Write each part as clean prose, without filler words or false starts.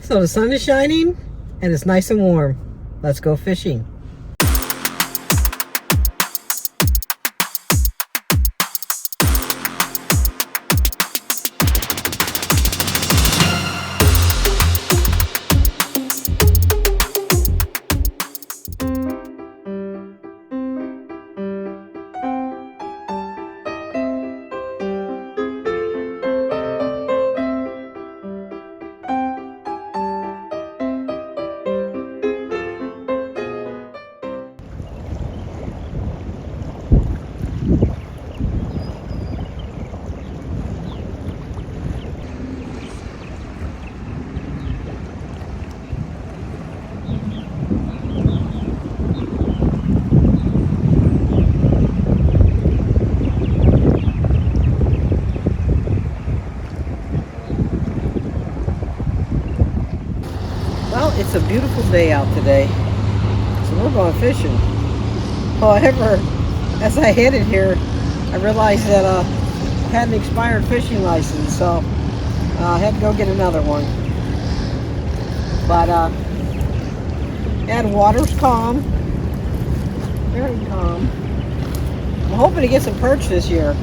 So the sun is shining and it's nice and warm. Let's go fishing. Well, it's a beautiful day out today, so we're going fishing. However, as I headed here, I realized that I had an expired fishing license, so I had to go get another one. But yeah, the water's calm, very calm. I'm hoping to get some perch this year.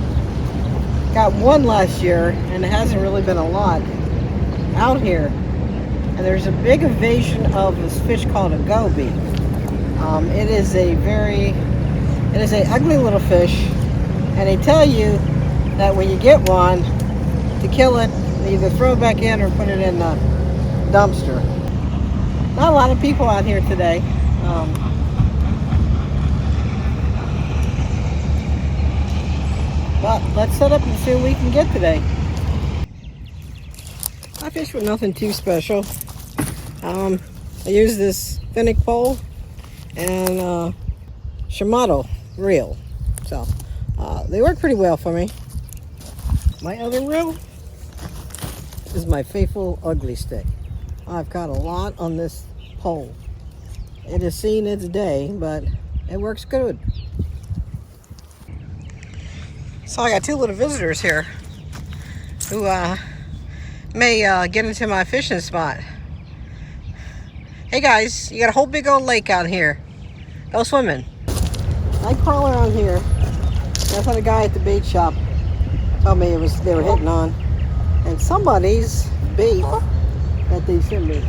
Got one last year, and it hasn't really been a lot out here. And there's a big invasion of this fish called a goby. It is a ugly little fish, and they tell you that when you get one, to kill it, either throw it back in or put it in the dumpster. Not a lot of people out here today. But let's set up and see what we can get today. I fish with nothing too special. I use this finick pole and Shimano reel. So they work pretty well for me. My other reel is my faithful ugly stick. I've caught a lot on this pole. It has seen its day, but it works good. So I got two little visitors here who may get into my fishing spot. Hey guys, you got a whole big old lake out here. Go swimming. I crawl around here. That's what a guy at the bait shop told me they were hitting on. And somebody's bait that they sent me.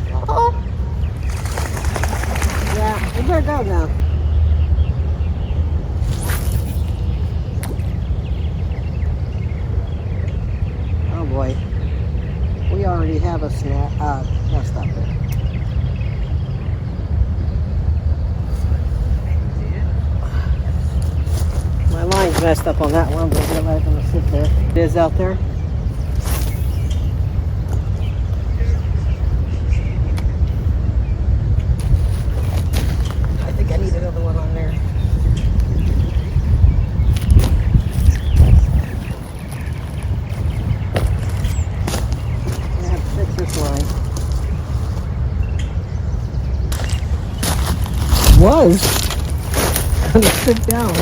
Yeah, we better go now. Oh boy. We already have a snap. No, stop there. My line's messed up on that one, but I'm gonna let it sit there. It is out there. I think I need another one on there. I have to fix this line. Was gonna sit down.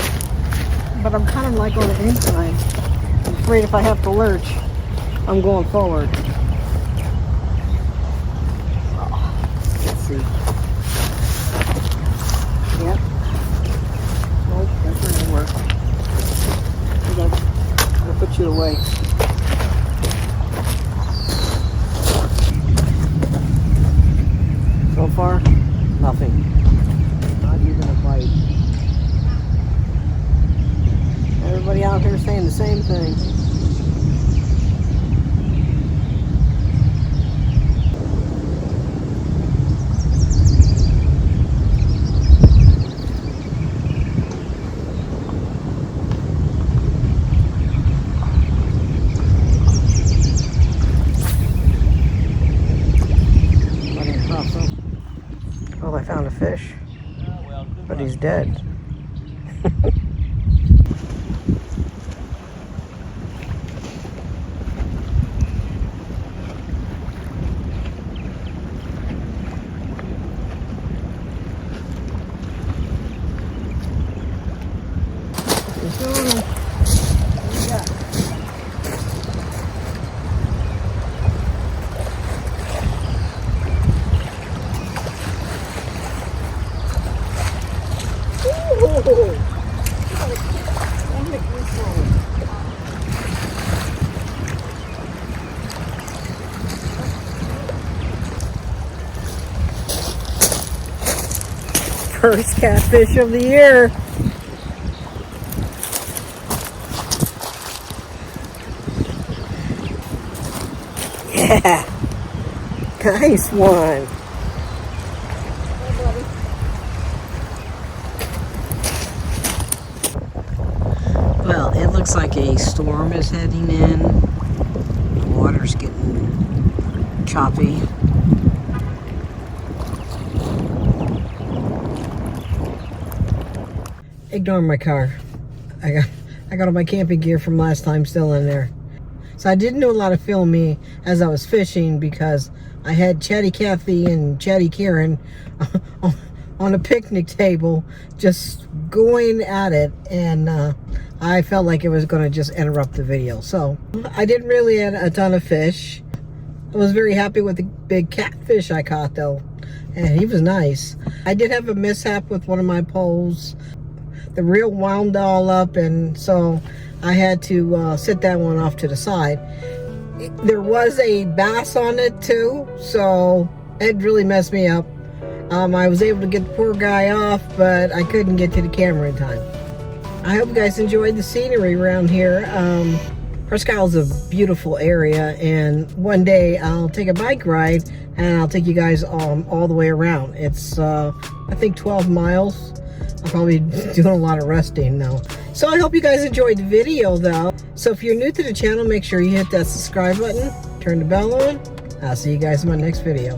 But I'm kind of like on the incline. I'm afraid if I have to lurch, I'm going forward. Oh, let's see. Yep. Nope, that's not gonna work. I'll put you away. So far, nothing. Not even a bite. Everybody out here saying the same thing. Well, I found a fish, but he's dead. First catfish of the year. Yeah. Nice one. Well, it looks like a storm is heading in. The water's getting choppy. Ignore my car. I got all my camping gear from last time still in there. So I didn't do a lot of filming as I was fishing because I had Chatty Cathy and Chatty Karen on a picnic table just going at it, and I felt like it was going to just interrupt the video. So I didn't really add a ton of fish. I was very happy with the big catfish I caught though, and he was nice. I did have a mishap with one of my poles. The reel wound all up, and so I had to sit that one off to the side. There was a bass on it too, so it really messed me up. I was able to get the poor guy off, but I couldn't get to the camera in time. I hope you guys enjoyed the scenery around here. Presque Isle is a beautiful area, and one day I'll take a bike ride and I'll take you guys all the way around. It's I think 12 miles. I'll probably be doing a lot of resting though. So I hope you guys enjoyed the video though. So if you're new to the channel, make sure you hit that subscribe button, turn the bell on. I'll see you guys in my next video.